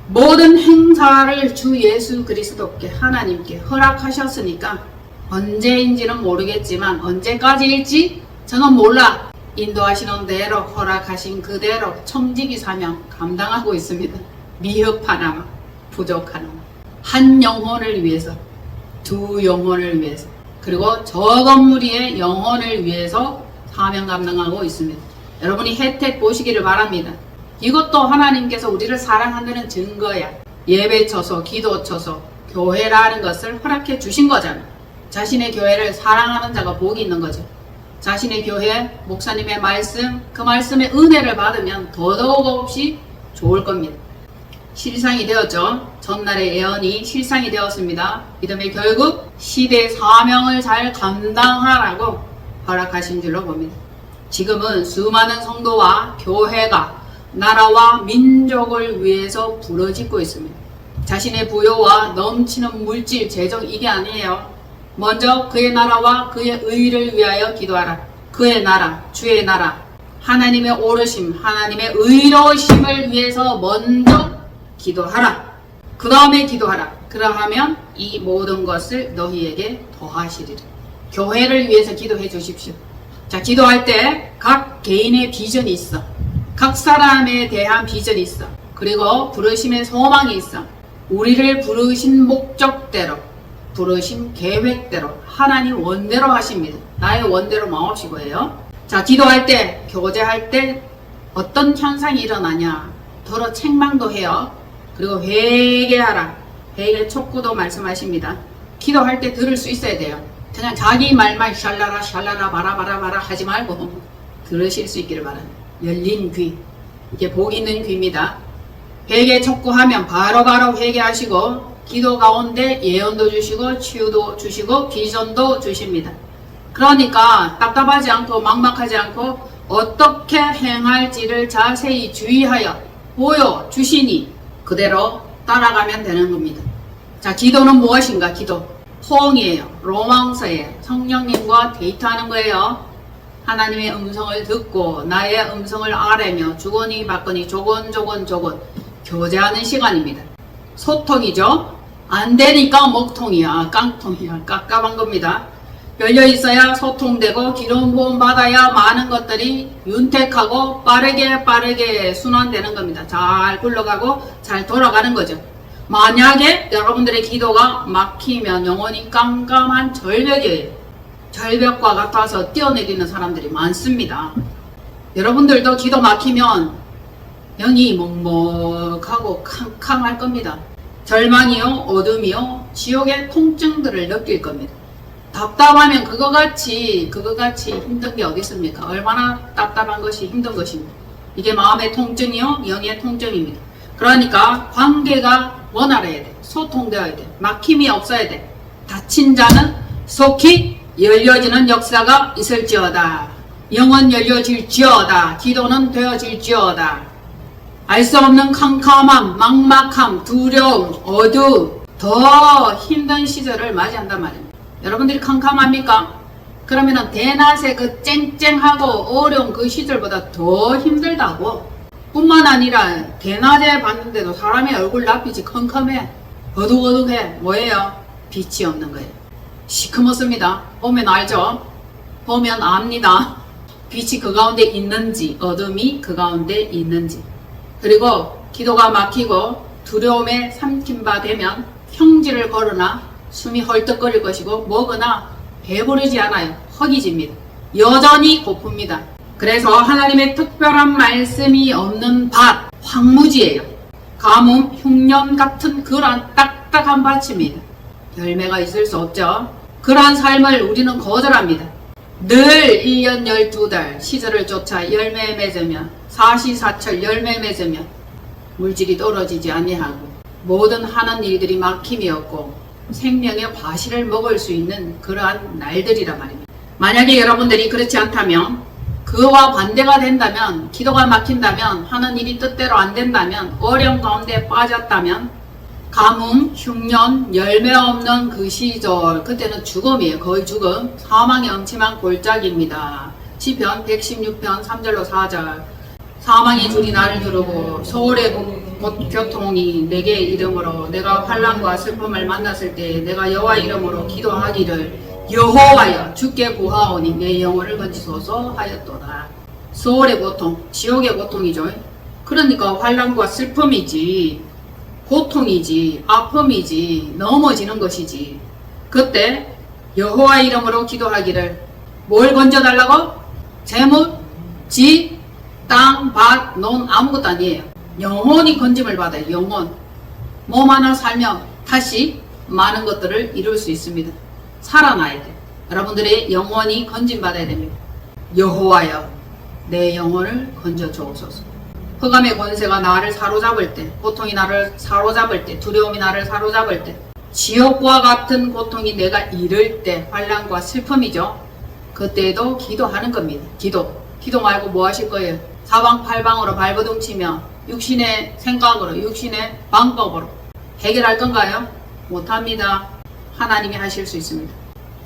모든 행사를 주 예수 그리스도께 하나님께 허락하셨으니까 언제인지는 모르겠지만 언제까지일지 저는 몰라. 인도하시는 대로 허락하신 그대로 청지기 사명 감당하고 있습니다. 미흡하나마 부족하나마 한 영혼을 위해서, 두 영혼을 위해서, 그리고 적은 무리의 영혼을 위해서 사명 감당하고 있습니다. 여러분이 혜택 보시기를 바랍니다. 이것도 하나님께서 우리를 사랑한다는 증거야. 예배 쳐서 기도 쳐서 교회라는 것을 허락해 주신 거잖아. 자신의 교회를 사랑하는 자가 복이 있는 거죠. 자신의 교회, 목사님의 말씀, 그 말씀의 은혜를 받으면 더더욱 없이 좋을 겁니다. 실상이 되었죠. 전날의 예언이 실상이 되었습니다. 믿음의 결국 시대 사명을 잘 감당하라고 허락하신 줄로 봅니다. 지금은 수많은 성도와 교회가 나라와 민족을 위해서 부르짖고 있습니다. 자신의 부요와 넘치는 물질, 재정 이게 아니에요. 먼저 그의 나라와 그의 의를 위하여 기도하라. 그의 나라, 주의 나라, 하나님의 오르심, 하나님의 의로우심을 위해서 먼저 기도하라. 그 다음에 기도하라. 그러하면 이 모든 것을 너희에게 더하시리라. 교회를 위해서 기도해 주십시오. 자, 기도할 때 각 개인의 비전이 있어. 각 사람에 대한 비전이 있어. 그리고 부르심의 소망이 있어. 우리를 부르신 목적대로, 부르신 계획대로, 하나님 원대로 하십니다. 나의 원대로 마옵시고요. 자, 기도할 때, 교제할 때 어떤 현상이 일어나냐. 더러 책망도 해요. 그리고 회개하라. 회개 촉구도 말씀하십니다. 기도할 때 들을 수 있어야 돼요. 그냥 자기 말만 샬라라 바라바라 하지 말고 들으실 수 있기를 바랍니다. 열린 귀, 이게 복 있는 귀입니다. 회개 촉구하면 바로바로 회개하시고 기도 가운데 예언도 주시고 치유도 주시고 비전도 주십니다. 그러니까 답답하지 않고 막막하지 않고 어떻게 행할지를 자세히 주의하여 보여주시니 그대로 따라가면 되는 겁니다. 자, 기도는 무엇인가? 기도 포옹이에요. 로망서예요. 성령님과 데이트하는 거예요. 하나님의 음성을 듣고 나의 음성을 아뢰며 주거니 받거니 조곤 교제하는 시간입니다. 소통이죠. 안 되니까 먹통이야, 깡통이야, 깝깝한 겁니다. 열려 있어야 소통되고 기름 부음 받아야 많은 것들이 윤택하고 빠르게 순환되는 겁니다. 잘 굴러가고 잘 돌아가는 거죠. 만약에 여러분들의 기도가 막히면 영혼이 깜깜한 절벽이에요. 절벽과 같아서 뛰어내리는 사람들이 많습니다. 여러분들도 기도 막히면 영이 먹먹하고 캄캄할 겁니다. 절망이요, 어둠이요, 지옥의 통증들을 느낄 겁니다. 답답하면 그거같이 힘든 게 어디 있습니까? 얼마나 답답한 것이 힘든 것입니다. 이게 마음의 통증이요, 영의 통증입니다. 그러니까 관계가 원활해야 돼. 소통되어야 돼. 막힘이 없어야 돼. 다친 자는 속히 열려지는 역사가 있을지어다. 영은 열려질지어다. 기도는 되어질지어다. 알 수 없는 캄캄함, 막막함, 두려움, 어두움, 더 힘든 시절을 맞이한단 말입니다. 여러분들이 캄캄합니까? 그러면은 대낮에 그 쨍쨍하고 어려운 그 시절보다 더 힘들다고. 뿐만 아니라 대낮에 봤는데도 사람의 얼굴 낯빛이 컴컴해. 어둑어둑해. 뭐예요? 빛이 없는 거예요. 시커멓습니다. 보면 알죠? 보면 압니다. 빛이 그 가운데 있는지, 어둠이 그 가운데 있는지. 그리고 기도가 막히고 두려움에 삼킨 바 되면 형질을 걸으나 숨이 헐떡거릴 것이고 먹으나 배부르지 않아요. 허기집니다. 여전히 고픕니다. 그래서 하나님의 특별한 말씀이 없는 밭, 황무지예요. 가뭄, 흉년 같은 그러한 딱딱한 밭입니다. 열매가 있을 수 없죠. 그러한 삶을 우리는 거절합니다. 늘 1년 12달 시절을 쫓아 열매 맺으며 사시사철 열매 맺으면 물질이 떨어지지 아니하고 모든 하는 일들이 막힘이 없고 생명의 과실을 먹을 수 있는 그러한 날들이란 말입니다. 만약에 여러분들이 그렇지 않다면, 그와 반대가 된다면, 기도가 막힌다면, 하는 일이 뜻대로 안 된다면, 어려움 가운데 빠졌다면, 가뭄, 흉년, 열매 없는 그 시절, 그때는 죽음이에요. 거의 죽음, 사망의 음침한 골짜기입니다. 시편 116편 3절로 4절. 사망의 줄이 나를 두르고 서울의 교통이 내게 이름으로 내가 환난과 슬픔을 만났을 때 내가 여호와 이름으로 기도하기를 여호와여 주께 구하오니 내 영혼을 건지소서 하였도다. 서울의 고통, 지옥의 고통이죠. 그러니까 환난과 슬픔이지, 고통이지, 아픔이지, 넘어지는 것이지. 그때 여호와 이름으로 기도하기를 뭘 건져달라고? 재물, 집, 땅, 밭, 논 아무것도 아니에요. 영혼이 건짐을 받아요. 영혼. 몸 하나 살면 다시 많은 것들을 이룰 수 있습니다. 살아나야 돼. 여러분들의 영혼이 건짐 받아야 됩니다. 여호와여 내 영혼을 건져 주옵소서. 흑암의 권세가 나를 사로잡을 때, 고통이 나를 사로잡을 때, 두려움이 나를 사로잡을 때, 지옥과 같은 고통이 내가 이를 때, 환난과 슬픔이죠. 그때도 기도하는 겁니다. 기도 말고 뭐 하실 거예요? 사방팔방으로 발버둥치며 육신의 생각으로, 육신의 방법으로 해결할 건가요? 못합니다. 하나님이 하실 수 있습니다.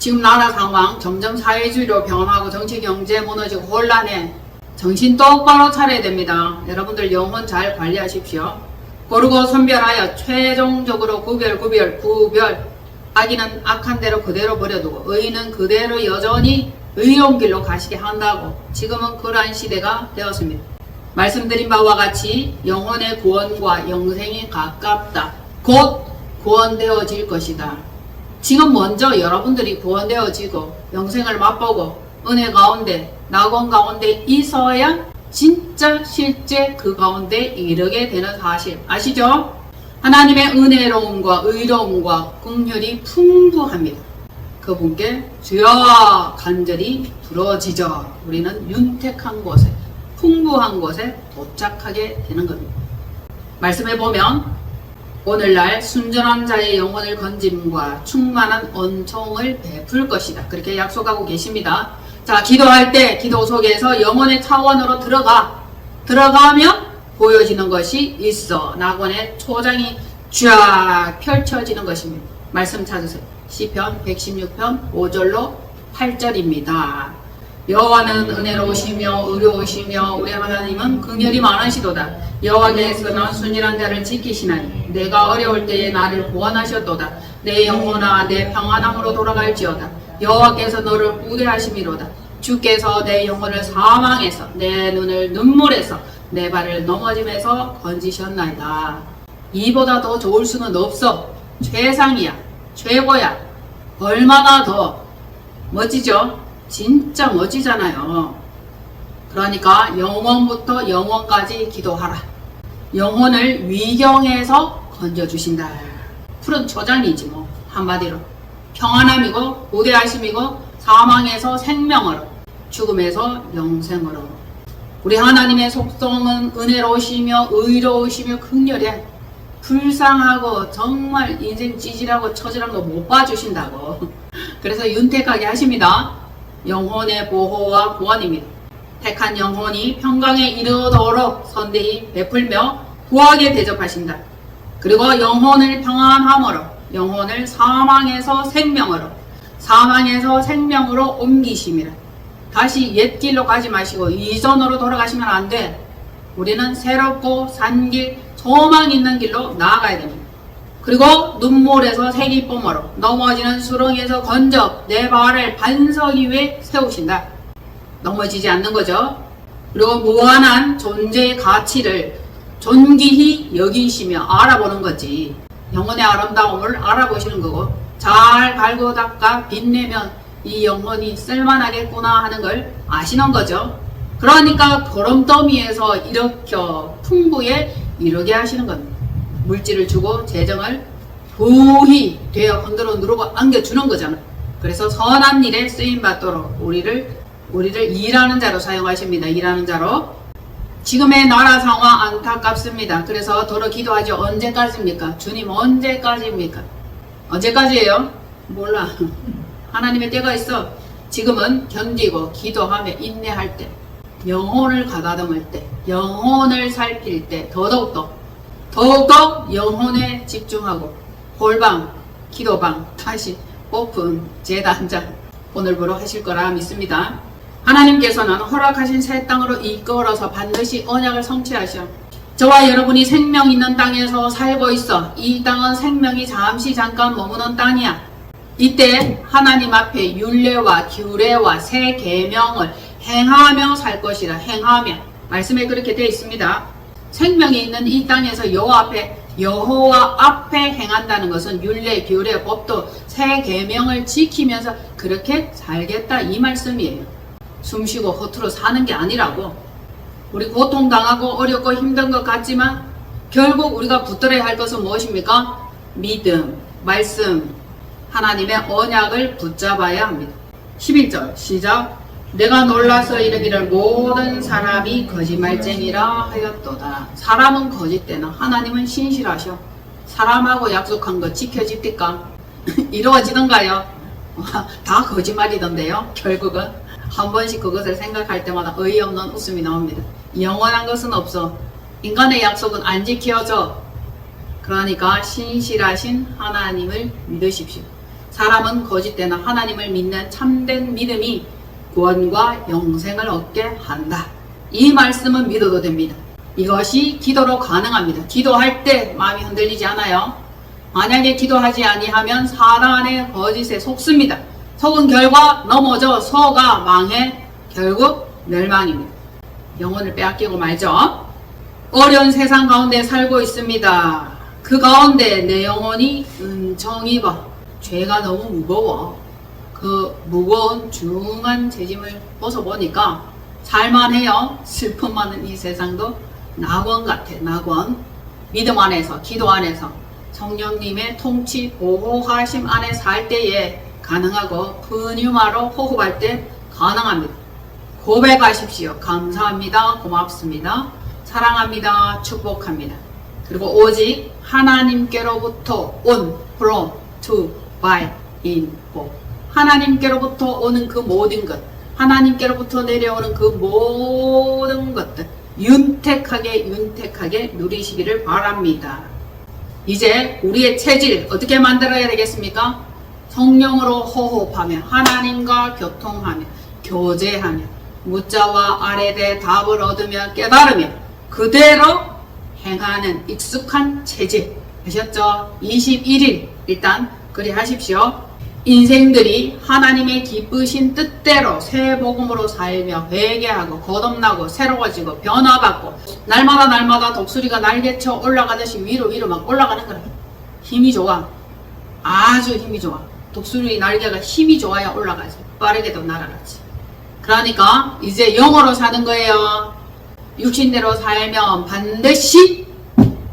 지금 나라 상황 점점 사회주의로 변하고 정치 경제 무너지고 혼란해. 정신 똑바로 차려야 됩니다. 여러분들 영혼 잘 관리하십시오. 고르고 선별하여 최종적으로 구별. 악인은 악한 대로 그대로 버려두고 의인은 그대로 여전히 의로운 길로 가시게 한다고. 지금은 그러한 시대가 되었습니다. 말씀드린 바와 같이 영혼의 구원과 영생이 가깝다. 곧 구원되어질 것이다. 지금 먼저 여러분들이 구원되어지고 영생을 맛보고 은혜 가운데, 낙원 가운데 있어야 진짜 실제 그 가운데 이르게 되는 사실 아시죠? 하나님의 은혜로움과 의로움과 긍휼이 풍부합니다. 그분께 주여 간절히 부러지죠. 우리는 윤택한 곳에, 풍부한 곳에 도착하게 되는 겁니다. 말씀해 보면 오늘날 순전한 자의 영혼을 건짐과 충만한 은총을 베풀 것이다. 그렇게 약속하고 계십니다. 자, 기도할 때 기도 속에서 영혼의 차원으로 들어가면 보여지는 것이 있어. 낙원의 초장이 쫙 펼쳐지는 것입니다. 말씀 찾으세요. 시편 116편 5절로 8절입니다. 여호와는 은혜로우시며 의로우시며 우리 하나님은 긍휼이 많으시도다. 여호와께서는 순진한 자를 지키시나니 내가 어려울 때에 나를 구원하셨도다. 내 영혼아 내 평안함으로 돌아갈지어다. 여호와께서 너를 우대하심이로다. 주께서 내 영혼을 사망에서 내 눈을 눈물에서 내 발을 넘어짐에서 건지셨나이다. 이보다 더 좋을 수는 없어. 최상이야. 최고야. 얼마나 더 멋지죠? 진짜 멋지잖아요. 그러니까 영원부터 영원까지 기도하라. 영혼을 위경에서 건져주신다. 푸른 초장이지 뭐 한마디로. 평안함이고 우대하심이고 사망에서 생명으로, 죽음에서 영생으로. 우리 하나님의 속성은 은혜로우시며 의로우시며 긍휼해. 불쌍하고 정말 인생 찌질하고 처질한 거 못 봐주신다고. 그래서 윤택하게 하십니다. 영혼의 보호와 구원입니다. 택한 영혼이 평강에 이르도록 선대히 베풀며 구하게 대접하신다. 그리고 영혼을 평안함으로, 영혼을 사망에서 생명으로 옮기심이라. 다시 옛 길로 가지 마시고 이전으로 돌아가시면 안 돼. 우리는 새롭고 산 길, 소망 있는 길로 나아가야 됩니다. 그리고 눈물에서 새기쁨으로, 넘어지는 수렁에서 건져 내 발을 반석 위에 세우신다. 넘어지지 않는 거죠. 그리고 무한한 존재의 가치를 존귀히 여기시며 알아보는 거지. 영혼의 아름다움을 알아보시는 거고, 잘 갈고 닦아 빛내면 이 영혼이 쓸만하겠구나 하는 걸 아시는 거죠. 그러니까 거름더미에서 일으켜 풍부에 이르게 하시는 겁니다. 물질을 주고 재정을 부히 되어 흔들어 누르고 안겨주는 거잖아. 그래서 선한 일에 쓰임받도록 우리를 일하는 자로 사용하십니다. 일하는 자로. 지금의 나라 상황 안타깝습니다. 그래서 더러 기도하죠. 언제까지입니까? 주님 언제까지입니까? 언제까지예요? 몰라. 하나님의 때가 있어. 지금은 견디고 기도하며 인내할 때, 영혼을 가다듬을 때, 영혼을 살필 때, 더더욱더 영혼에 집중하고 골방, 기도방 다시 오픈 재단장 오늘부로 하실 거라 믿습니다. 하나님께서는 허락하신 새 땅으로 이끌어서 반드시 언약을 성취하셔. 저와 여러분이 생명 있는 땅에서 살고 있어. 이 땅은 생명이 잠시 잠깐 머무는 땅이야. 이때 하나님 앞에 율례와 규례와 새 계명을 행하며 살 것이라. 행하며. 말씀에 그렇게 되어 있습니다. 생명이 있는 이 땅에서 여호와 앞에 행한다는 것은 율례, 규례, 법도 새 계명을 지키면서 그렇게 살겠다 이 말씀이에요. 숨쉬고 허투루 사는 게 아니라고. 우리 고통당하고 어렵고 힘든 것 같지만 결국 우리가 붙들어야 할 것은 무엇입니까? 믿음, 말씀, 하나님의 언약을 붙잡아야 합니다. 11절 시작. 내가 놀라서 이르기를 모든 사람이 거짓말쟁이라 하였도다. 사람은 거짓되나 하나님은 신실하셔. 사람하고 약속한 거 지켜집니까? 이루어지던가요? 다 거짓말이던데요. 결국은 한 번씩 그것을 생각할 때마다 어이없는 웃음이 나옵니다. 영원한 것은 없어. 인간의 약속은 안 지켜져. 그러니까 신실하신 하나님을 믿으십시오. 사람은 거짓되나 하나님을 믿는 참된 믿음이 구원과 영생을 얻게 한다. 이 말씀은 믿어도 됩니다. 이것이 기도로 가능합니다. 기도할 때 마음이 흔들리지 않아요. 만약에 기도하지 아니하면 사단의 거짓에 속습니다. 속은 결과 넘어져 속아 망해 결국 멸망입니다. 영혼을 빼앗기고 말죠. 어려운 세상 가운데 살고 있습니다. 그 가운데 내 영혼이 은총이 봐. 죄가 너무 무거워. 그 무거운 중한 재짐을 벗어보니까 살만해요. 슬픔 많은 이 세상도 낙원 같아. 낙원. 믿음 안에서, 기도 안에서, 성령님의 통치 보호하심 안에 살 때에 가능하고 푸뉴마로 호흡할 때 가능합니다. 고백하십시오. 감사합니다. 고맙습니다. 사랑합니다. 축복합니다. 그리고 오직 하나님께로부터 온 from to by in for 하나님께로부터 오는 그 모든 것, 하나님께로부터 내려오는 그 모든 것들 윤택하게 누리시기를 바랍니다. 이제 우리의 체질 어떻게 만들어야 되겠습니까? 성령으로 호흡하며 하나님과 교통하며 교제하며 묻자와 아래대 답을 얻으며 깨달으며 그대로 행하는 익숙한 체질. 아셨죠? 21일 일단 그리 하십시오. 인생들이 하나님의 기쁘신 뜻대로 새 복음으로 살며 회개하고 거듭나고 새로워지고 변화받고 날마다 독수리가 날개쳐 올라가듯이 위로 막 올라가는 거라. 힘이 좋아. 아주 힘이 좋아. 독수리 날개가 힘이 좋아야 올라가지. 빠르게도 날아가지. 그러니까 이제 영으로 사는 거예요. 육신대로 살면 반드시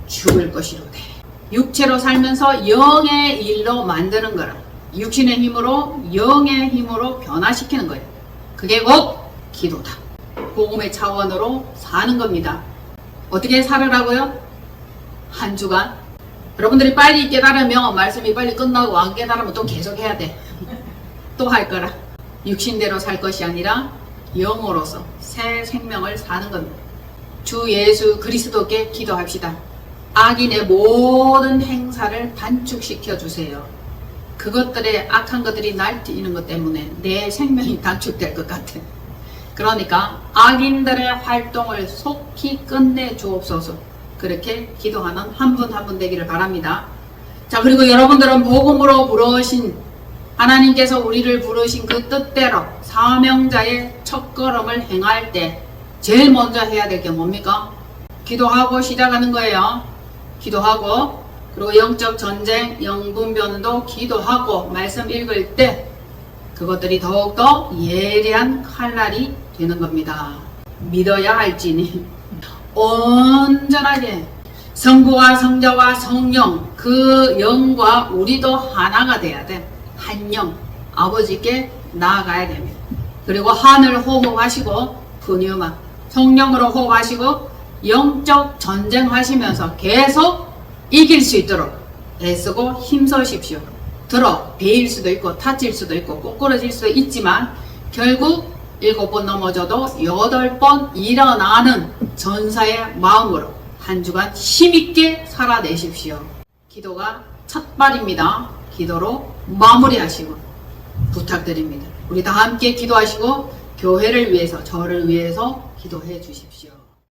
죽을 것이로되 육체로 살면서 영의 일로 만드는 거라. 육신의 힘으로 영의 힘으로 변화시키는 거예요. 그게 곧 기도다. 복음의 차원으로 사는 겁니다. 어떻게 살으라고요? 한 주간 여러분들이 빨리 깨달으면 말씀이 빨리 끝나고 안 깨달으면 또 계속 해야 돼. 또 할 거라. 육신대로 살 것이 아니라 영으로서 새 생명을 사는 겁니다. 주 예수 그리스도께 기도합시다. 악인의 모든 행사를 단축시켜 주세요. 그것들의 악한 것들이 날뛰는 것 때문에 내 생명이 단축될 것 같아. 그러니까 악인들의 활동을 속히 끝내 주옵소서. 그렇게 기도하는 한 분 한 분 되기를 바랍니다. 자, 그리고 여러분들은 복음으로 부르신 하나님께서 우리를 부르신 그 뜻대로 사명자의 첫걸음을 행할 때 제일 먼저 해야 될 게 뭡니까? 기도하고 시작하는 거예요. 기도하고 그리고 영적 전쟁, 영분별도 기도하고 말씀 읽을 때 그것들이 더욱더 예리한 칼날이 되는 겁니다. 믿어야 할지니 온전하게 성부와 성자와 성령 그 영과 우리도 하나가 돼야 돼. 한 영 아버지께 나아가야 됩니다. 그리고 하늘 호흡하시고 푸뉴마 성령으로 호흡하시고 영적 전쟁하시면서 계속 이길 수 있도록 애쓰고 힘써십시오. 베일 수도 있고 다칠 수도 있고 꼬꾸러질 수도 있지만 결국 7번 넘어져도 8번 일어나는 전사의 마음으로 한 주간 힘있게 살아내십시오. 기도가 첫 발입니다. 기도로 마무리하시고 부탁드립니다. 우리 다 함께 기도하시고 교회를 위해서 저를 위해서 기도해 주십시오.